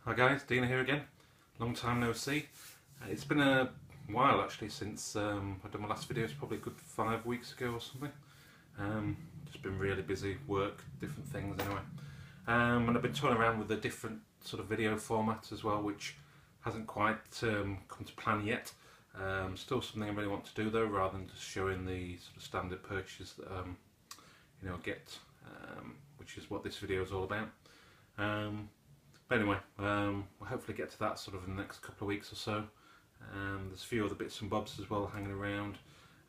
Hi guys, Dina here again. Long time no see. It's been a while actually since I've done my last video. It's probably a good 5 weeks ago or something. Just been really busy, work, different things anyway. And I've been toying around with a different sort of video format as well, which hasn't quite come to plan yet. Still something I really want to do though, rather than just showing the sort of standard purchases that get, which is what this video is all about. But anyway, we'll hopefully get to that sort of in the next couple of weeks or so. There's a few other bits and bobs as well hanging around.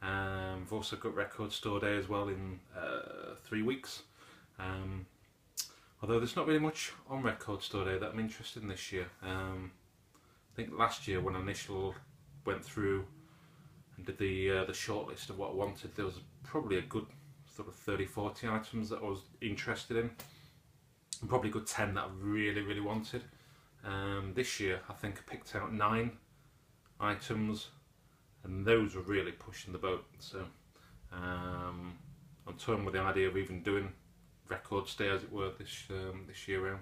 We've also got Record Store Day as well in 3 weeks. Although there's not really much on Record Store Day that I'm interested in this year. I think last year when I initially went through and did the shortlist of what I wanted, there was probably a good sort of 30-40 items that I was interested in. And probably a good 10 that I really wanted. This year I think I picked out 9 items, and those were really pushing the boat. So I'm toying with the idea of even doing Record Day, as it were, this year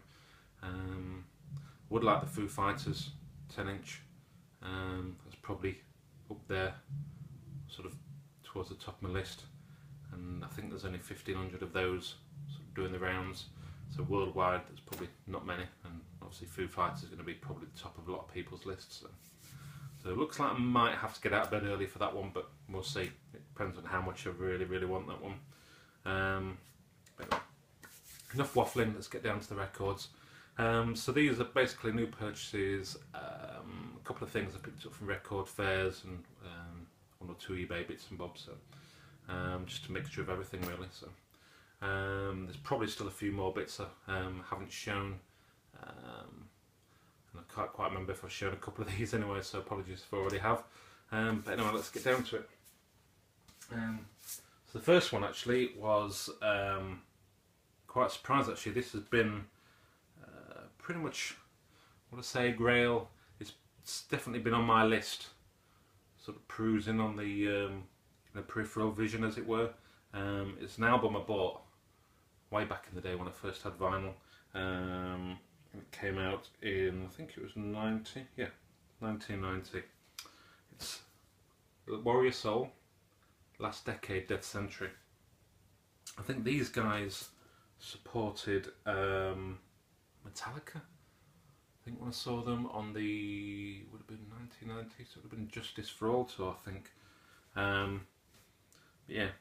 round. Would like the Foo Fighters 10-inch. That's probably up there, sort of towards the top of my list. And I think there's only 1,500 of those sort of doing the rounds. So worldwide, there's probably not many, and obviously Foo Fighters is going to be probably the top of a lot of people's lists. So it looks like I might have to get out of bed early for that one, but we'll see. It depends on how much I really want that one. But enough waffling, let's get down to the records. So these are basically new purchases, a couple of things I picked up from record fairs, and 1 or 2 eBay bits and bobs. So just a mixture of everything really. So. There's probably still a few more bits I haven't shown, and I can't quite remember if I've shown a couple of these anyway, so apologies if I already have. But anyway, let's get down to it. So the first one actually was quite surprised actually. This has been pretty much, what I say, Grail. It's definitely been on my list, sort of perusing on the peripheral vision, as it were. It's an album I bought way back in the day when I first had vinyl. It came out in, I think it was 1990. It's Warrior Soul, Last Decade, Dead Century. I think these guys supported Metallica. I think when I saw them on the, would have been 1990, so it would have been Justice for All tour, I think. Yeah.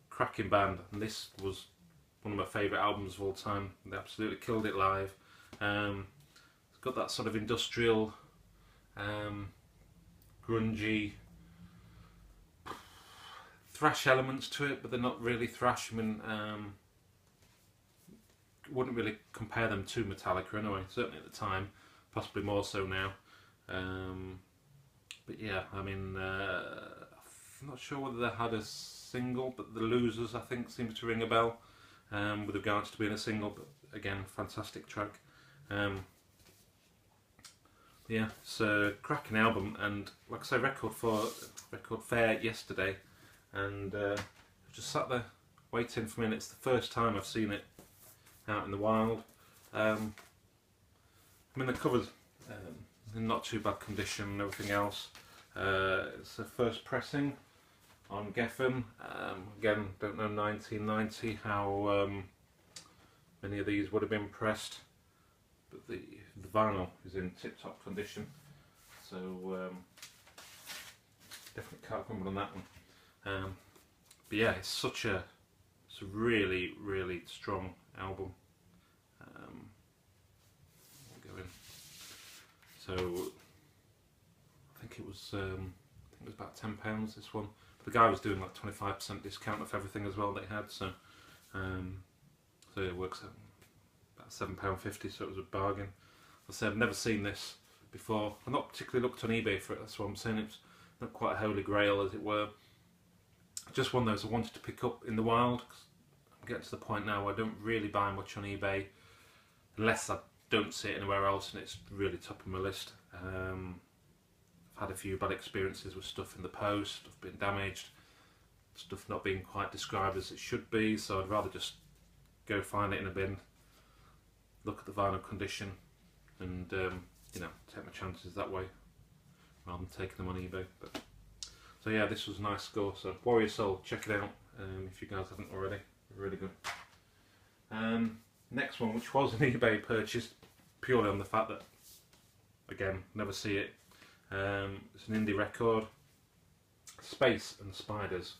Cracking band, and this was one of my favourite albums of all time. They absolutely killed it live. It's got that sort of industrial, grungy thrash elements to it, but they're not really thrash. I mean, wouldn't really compare them to Metallica anyway, certainly at the time, possibly more so now. But yeah, I mean, I'm not sure whether they had a single, but The Losers I think seems to ring a bell with regards to being a single, but again, fantastic track. Yeah, it's a cracking album, and like I say, Record Fair yesterday, and just sat there waiting for me. It's the first time I've seen it out in the wild. I mean, the cover's in not too bad condition and everything else. It's the first pressing on Geffen. Again, don't know 1990 how many of these would have been pressed, but the vinyl is in tip-top condition, so definitely can't grumble on that one. But yeah, it's a really strong album. We'll go in. So I think it was about £10 this one. The guy was doing like 25% discount off everything as well they had, so it works out about £7.50, so it was a bargain. I said I've never seen this before. I've not particularly looked on eBay for it, that's what I'm saying. It's not quite a holy grail, as it were. Just one of those I wanted to pick up in the wild, because I'm getting to the point now where I don't really buy much on eBay unless I don't see it anywhere else and it's really top of my list. I've had a few bad experiences with stuff in the post, stuff being damaged, stuff not being quite described as it should be, so I'd rather just go find it in a bin, look at the vinyl condition, and you know, take my chances that way rather than taking them on eBay. But, so yeah, this was a nice score. So Warrior Soul, check it out if you guys haven't already. Really good. Next one, which was an eBay purchase, purely on the fact that, again, never see it. It's an indie record, Space and Spiders.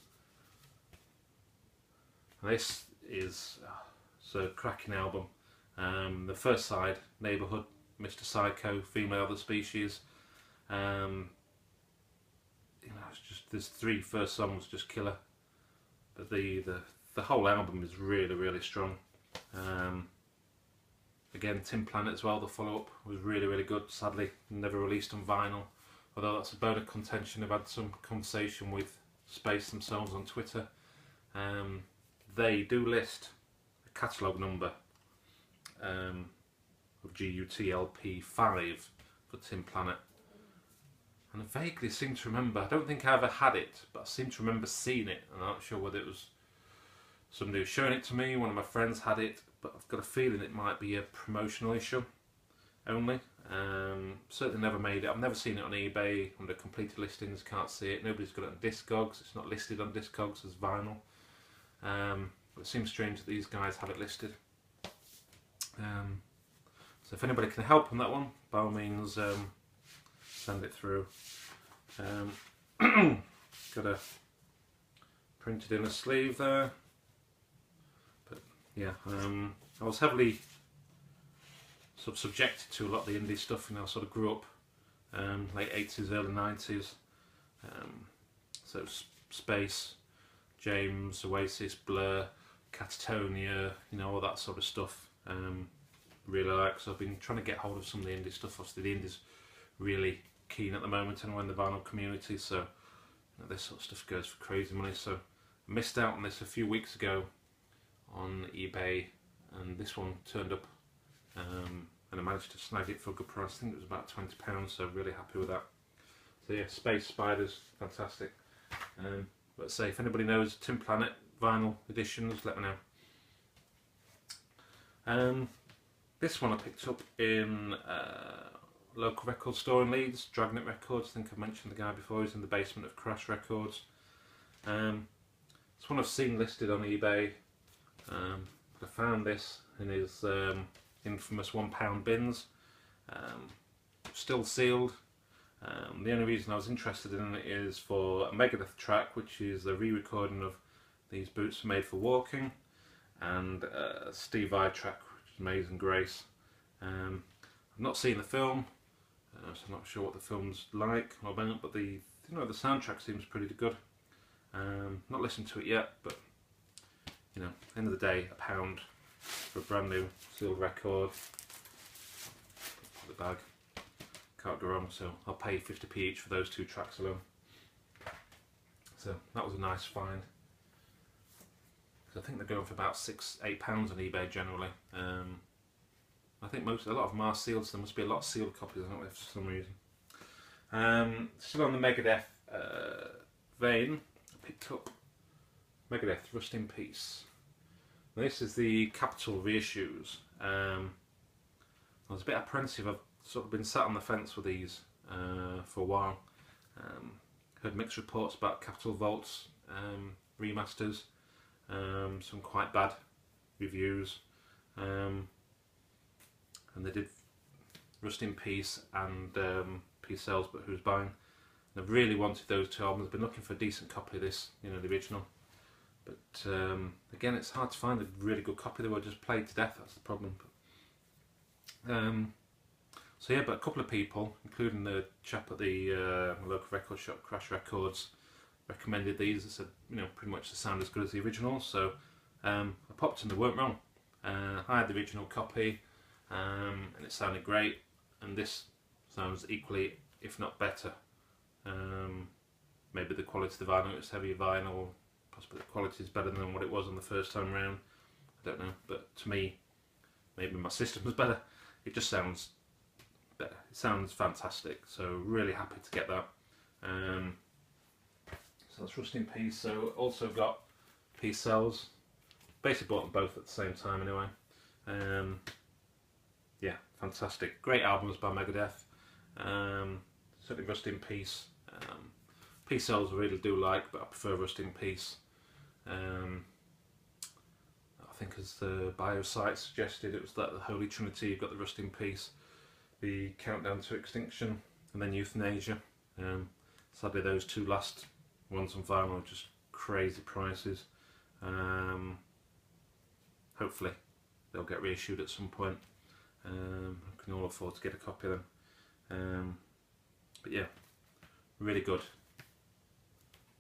And this is it's a cracking album. The first side, Neighbourhood, Mr. Psycho, Female Other Species. You know, it's just, there's three first songs just killer, but the whole album is really, really strong. Again, Tin Planet as well, the follow-up was really, really good. Sadly, never released on vinyl, although that's a bone of contention. I've had some conversation with Space themselves on Twitter. They do list a catalogue number of GUTLP5 for Tin Planet, and I vaguely seem to remember, I don't think I ever had it, but I seem to remember seeing it, and I'm not sure whether it was somebody was showing it to me, one of my friends had it, but I've got a feeling it might be a promotional issue only. Certainly never made it. I've never seen it on eBay under completed listings, can't see it. Nobody's got it on Discogs, it's not listed on Discogs as vinyl. But it seems strange that these guys have it listed. So if anybody can help on that one, by all means send it through. Got a printed in a sleeve there. Yeah, I was heavily sort of subjected to a lot of the indie stuff. You know, I sort of grew up late 80s, early 90s. So Space, James, Oasis, Blur, Catatonia, you know, all that sort of stuff. Really like. So I've been trying to get hold of some of the indie stuff. Obviously, the indie's really keen at the moment, anyway, in the vinyl community. So you know, this sort of stuff goes for crazy money. So I missed out on this a few weeks ago on eBay, and this one turned up, and I managed to snag it for a good price. I think it was about £20, so really happy with that. So yeah, Space Spiders, fantastic. But say, if anybody knows Tin Planet vinyl editions, let me know. This one I picked up in a local record store in Leeds, Dragnet Records. I think I mentioned the guy before, he's in the basement of Crash Records. It's one I've seen listed on eBay. But I found this in his infamous £1 bins, still sealed. The only reason I was interested in it is for a Megadeth track, which is a re-recording of These Boots Are Made for Walking, and a Steve Vai track, which is Amazing Grace. I've not seen the film, so I'm not sure what the film's like or about, but the the soundtrack seems pretty good. Not listened to it yet, but you know, at the end of the day, £1 for a brand new sealed record. Put the bag, can't go wrong. So I'll pay 50p each for those two tracks alone. So that was a nice find. I think they're going for about £6–8 on eBay generally. I think a lot of them are sealed, so there must be a lot of sealed copies, aren't there, for some reason. Still on the Megadeth vein, I picked up Megadeth, Rust in Peace. Now, this is the Capitol reissues. I was a bit apprehensive. I've sort of been sat on the fence with these for a while. Heard mixed reports about Capitol Vault's remasters, some quite bad reviews, and they did Rust in Peace and Peace Sells But Who's Buying. And I've really wanted those two albums. I've been looking for a decent copy of this, you know, the original. But again, it's hard to find a really good copy. They were just played to death, that's the problem. So yeah, but a couple of people, including the chap at the local record shop, Crash Records, recommended these. They said, you know, pretty much the sound as good as the original. So I popped in, they weren't wrong. I had the original copy, and it sounded great. And this sounds equally, if not better. Maybe the quality of the vinyl, it's heavier vinyl. Possibly the quality is better than what it was on the first time round. I don't know, but to me, maybe my system was better. It just sounds better. It sounds fantastic. So really happy to get that. So that's Rust in Peace. So also got Peace Sells. Basically bought them both at the same time anyway. Yeah, fantastic. Great albums by Megadeth. Certainly Rust in Peace. Peace Sells I really do like, but I prefer Rust in Peace. I think as the bio site suggested, it was like the Holy Trinity. You've got the Rust in Peace, the Countdown to Extinction, and then Euthanasia. Sadly those two last ones on vinyl are just crazy prices. Hopefully they'll get reissued at some point. We can all afford to get a copy of them. But yeah, really good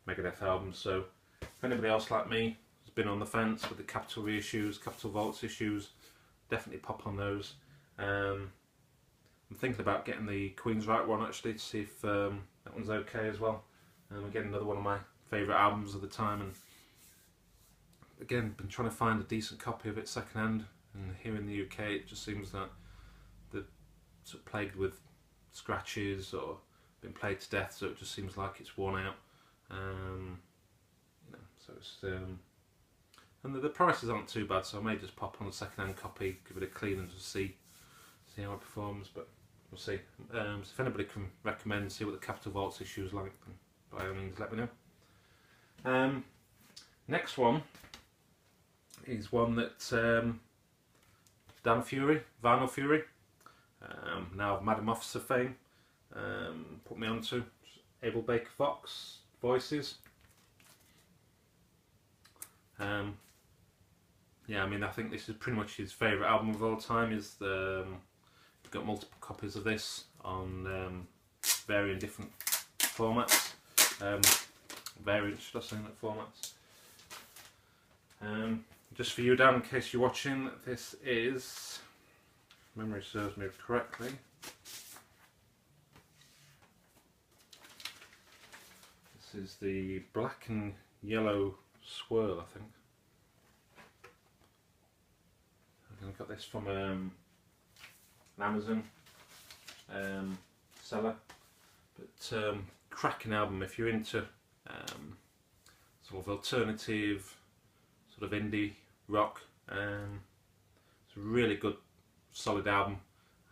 Megadeth albums. So if anybody else like me has been on the fence with the Capitol reissues, Capitol Vaults issues, definitely pop on those. I'm thinking about getting the Queensryche one actually to see if that one's okay as well. Again, another one of my favourite albums of the time, and again, been trying to find a decent copy of it second hand, and here in the UK it just seems that they're sort of plagued with scratches or been played to death, so it just seems like it's worn out. You know, so it's and the prices aren't too bad, so I may just pop on a second hand copy, give it a clean and just see how it performs, but we'll see. So if anybody can recommend, see what the Capitol Vaults issue is like, then by all means let me know. Next one is one that Dan Fury, Vinyl Fury, now of Madam Officer fame, put me onto. Abel Baker Fox voices. Yeah, I mean, I think this is pretty much his favourite album of all time. Is we've got multiple copies of this on varying different formats. Variants, should I say, not formats. Just for you, Dan, in case you're watching, this is, if memory serves me correctly, this is the black and yellow swirl, I think. I got this from an Amazon seller, but cracking album if you're into sort of alternative, sort of indie rock. It's a really good, solid album.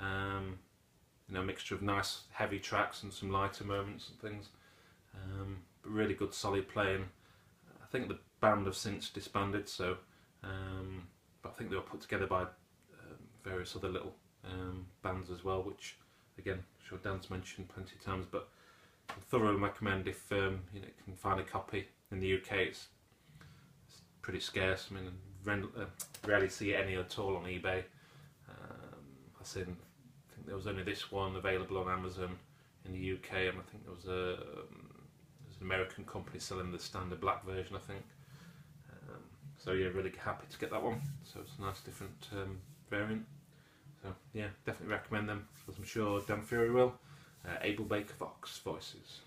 You know, a mixture of nice heavy tracks and some lighter moments and things. But really good, solid playing. I think the band have since disbanded, so but I think they were put together by various other little bands as well, which again, I'm sure Dan's mentioned plenty of times. But I thoroughly recommend if you know, you can find a copy in the UK. It's pretty scarce. I mean, rarely see any at all on eBay. I think there was only this one available on Amazon in the UK, and I think there was an American company selling the standard black version, I think. So yeah, really happy to get that one. So it's a nice different variant. So yeah, definitely recommend them, as I'm sure Dan Fury will. Abel Baker Fox voices.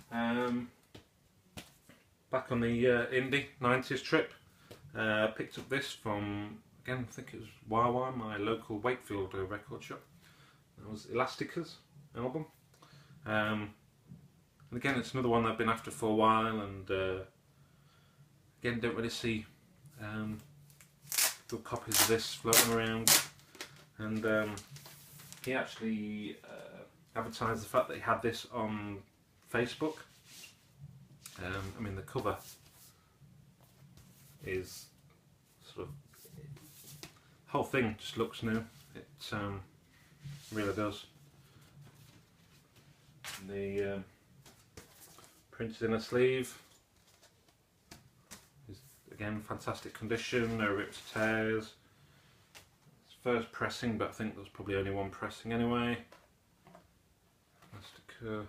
Back on the indie 90s trip, picked up this from, again, I think it was Wawa, my local Wakefield record shop. That was Elastica's album. And again, it's another one I've been after for a while, and again, don't really see good copies of this floating around. And he actually advertised the fact that he had this on Facebook. I mean, the cover is sort of, the whole thing just looks new. It really does. The printed in a sleeve is again fantastic condition, no rips or tears. It's first pressing, but I think there's probably only one pressing anyway. Elastica.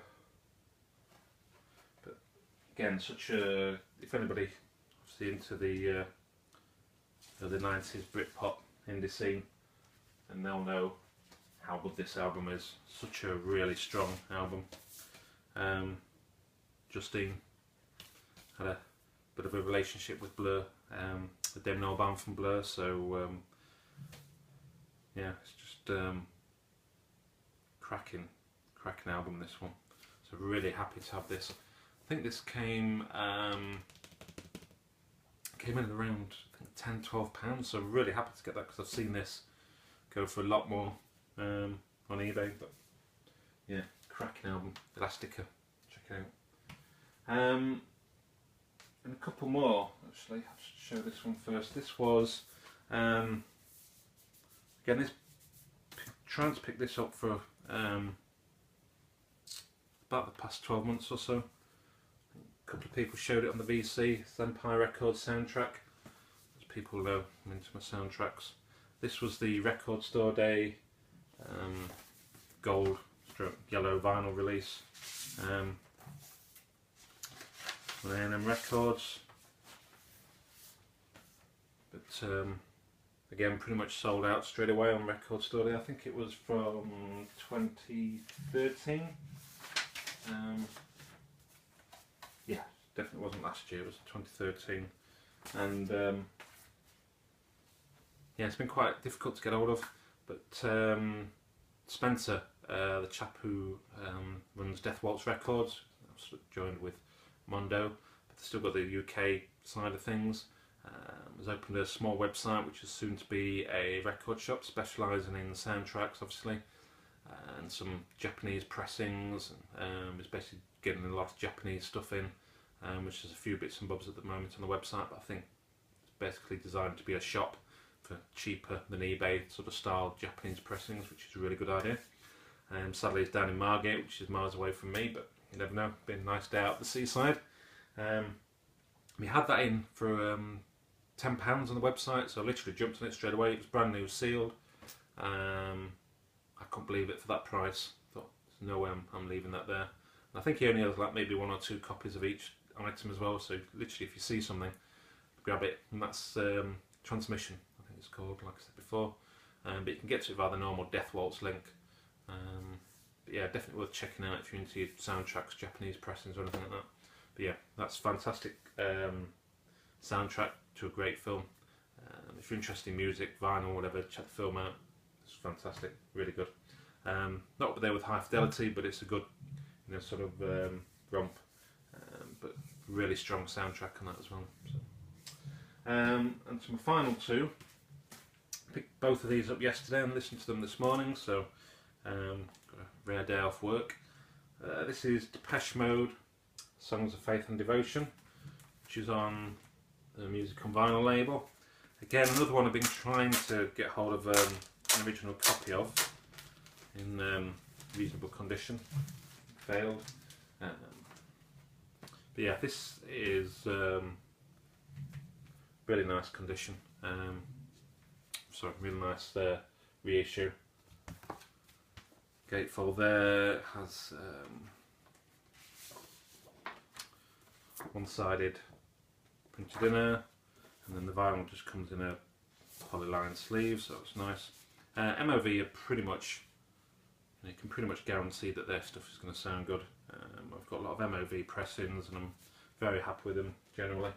But again, such a, if anybody obviously into the 90s Britpop indie scene, and they'll know how good this album is. Such a really strong album. Justine had a bit of a relationship with Blur, the Dem Nolban from Blur, so yeah, it's just cracking album, this one. So really happy to have this. I think this came in at around, I think, £10–12, so really happy to get that, because I've seen this go for a lot more on eBay, but yeah, cracking album, Elastica, check it out. And a couple more, actually, I'll show this one first. This was, again, this, trying to pick this up for about the past 12 months or so. A couple of people showed it on the VC, it's Empire Records soundtrack. As people know, I'm into my soundtracks. This was the Record Store Day gold stroke yellow vinyl release. A&M Records, but again pretty much sold out straight away on Record Store Day. I think it was from 2013. Yeah, definitely wasn't last year, it was 2013. And yeah, it's been quite difficult to get hold of, but Spencer, the chap who runs Death Waltz Records, I've joined with Mondo, but they've still got the UK side of things. Has opened a small website which is soon to be a record shop specialising in soundtracks, obviously, and some Japanese pressings. Is basically getting a lot of Japanese stuff in, which is a few bits and bobs at the moment on the website, but I think it's basically designed to be a shop for cheaper than eBay sort of style Japanese pressings, which is a really good idea. Sadly it's down in Margate, which is miles away from me, but you never know, been a nice day out at the seaside. We had that in for £10 on the website, so I literally jumped on it straight away. It was brand new, sealed. I couldn't believe it for that price. Thought, there's no way I'm leaving that there. And I think he only has like maybe 1 or 2 copies of each item as well, so literally if you see something, grab it. And that's Transmission, I think it's called, like I said before. But you can get to it via the normal Death Waltz link. But yeah, definitely worth checking out if you're into your soundtracks, Japanese pressings or anything like that. But yeah, that's fantastic soundtrack to a great film. If you're interested in music, vinyl, whatever, check the film out. It's fantastic, really good. Not up there with High Fidelity, but it's a good, you know, sort of romp. But really strong soundtrack on that as well. So. And to my final two, picked both of these up yesterday and listened to them this morning, so got a rare day off work. This is Depeche Mode, Songs of Faith and Devotion, which is on the Music on Vinyl label. Again, another one I've been trying to get hold of an original copy of in reasonable condition. Failed. But yeah, this is really nice condition. Really nice reissue. Gatefold there has one-sided printed inner, and then the vinyl just comes in a polyline sleeve, so it's nice. MOV are pretty much, you can pretty much guarantee that their stuff is going to sound good. I've got a lot of MOV press-ins and I'm very happy with them generally.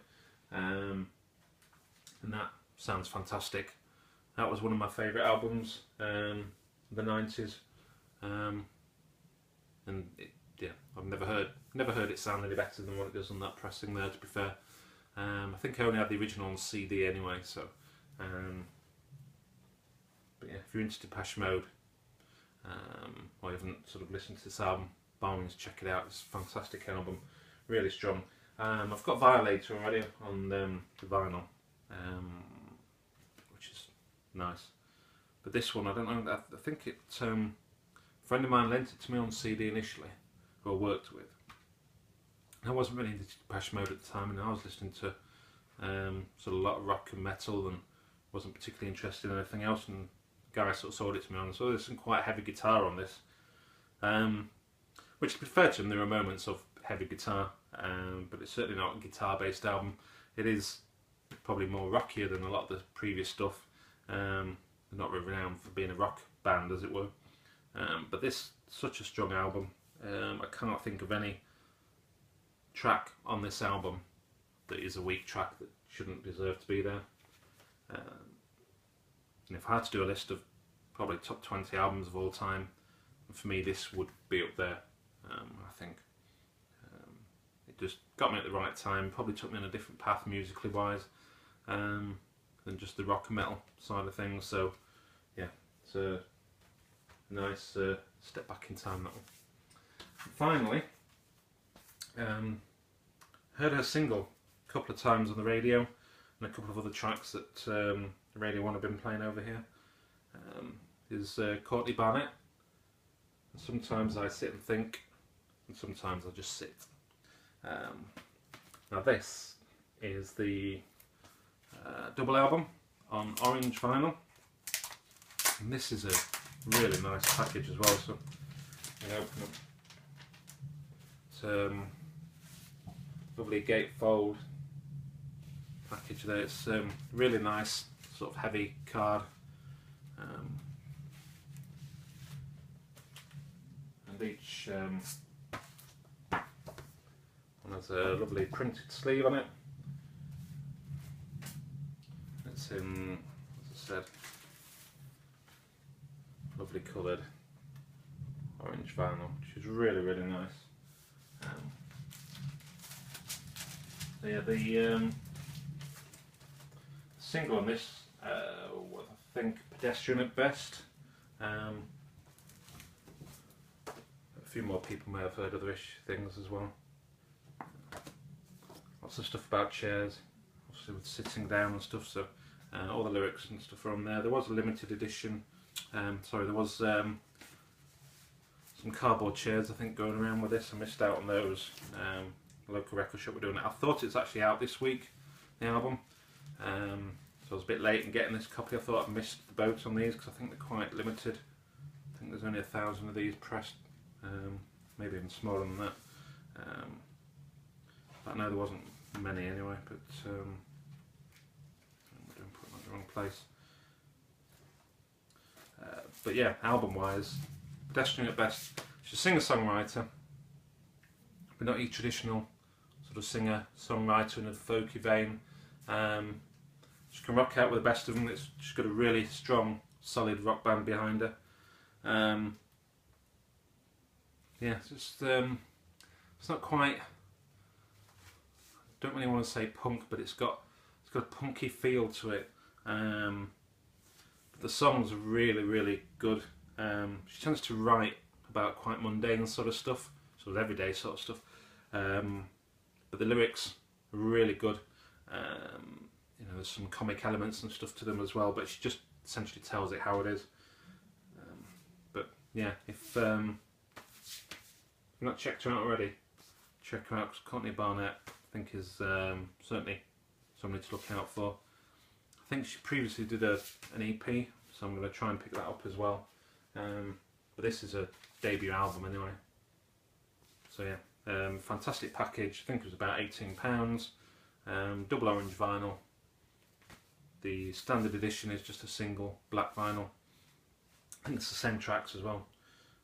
And that sounds fantastic. That was one of my favourite albums, the 90s. And yeah, I've never heard it sound any better than what it does on that pressing there, to be fair. I think I only had the original on CD anyway, so but yeah, if you're into Depeche Mode or you haven't sort of listened to this album, by all means check it out. It's a fantastic album, really strong. I've got Violator already on the vinyl, which is nice, but this one I don't know, I think it a friend of mine lent it to me on CD initially, who I worked with. I wasn't really into Depeche Mode at the time, and I was listening to sort of a lot of rock and metal and wasn't particularly interested in anything else, and the guy sort of sold it to me on, so there's some quite heavy guitar on this, which to be fair to him, there are moments of heavy guitar, but it's certainly not a guitar based album. It is probably more rockier than a lot of the previous stuff. They're not really renowned for being a rock band, as it were, but this such a strong album. I cannot think of any track on this album that is a weak track that shouldn't deserve to be there. And if I had to do a list of probably top 20 albums of all time, for me this would be up there. I think it just got me at the right time, probably took me on a different path musically wise than just the rock and metal side of things. So yeah, it's a a nice step back in time, that one. And finally, heard her single a couple of times on the radio, and a couple of other tracks that the Radio 1 have been playing over here. Is Courtney Barnett. And sometimes I sit and think, and sometimes I just sit. Now this is the double album on orange vinyl, and this is a really nice package as well. So I'm going to open up. It's lovely gatefold package there. It's really nice, sort of heavy card. And each one has a lovely printed sleeve on it. It's in, as I said, lovely coloured orange vinyl, which is really, really nice. So yeah, the single on this, I think Pedestrian at Best. A few more people may have heard other-ish things as well. Lots of stuff about chairs, obviously with sitting down and stuff, so all the lyrics and stuff are on there. There was a limited edition, there was some cardboard chairs I think going around with this. I missed out on those. The local record shop were doing it. I thought it's actually out this week, the album, so I was a bit late in getting this copy. I thought I'd missed the boat on these because I think they're quite limited. I think there's only 1,000 of these pressed, maybe even smaller than that. But I know there wasn't many anyway, but I'm putting them in the wrong place. But yeah, album wise, Pedestrian at Best. She's a singer-songwriter, but not your traditional sort of singer-songwriter in a folky vein. She can rock out with the best of them. She's got a really strong, solid rock band behind her. Yeah, it's just it's not quite. Don't really want to say punk, but it's got a punky feel to it. But the songs are really, really good. She tends to write about quite mundane sort of stuff, sort of everyday sort of stuff. But the lyrics are really good. You know, there's some comic elements and stuff to them as well, but she just essentially tells it how it is. But yeah, if you've not checked her out already, check her out, because Courtney Barnett I think is certainly somebody to look out for. I think she previously did an EP, so I'm going to try and pick that up as well. But this is a debut album anyway. So yeah, fantastic package. I think it was about £18. Double orange vinyl. The standard edition is just a single black vinyl. I think it's the same tracks as well.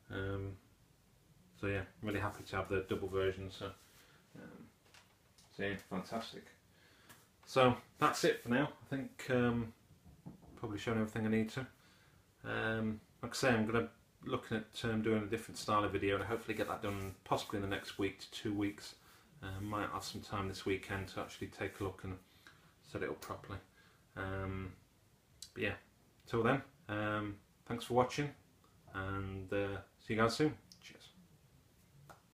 So yeah, really happy to have the double version. So yeah, fantastic. So that's it for now. I think probably shown everything I need to. Like I say, I'm going to looking at doing a different style of video, and hopefully get that done possibly in the next week to 2 weeks. Might have some time this weekend to actually take a look and set it up properly. But yeah, till then, thanks for watching, and see you guys soon.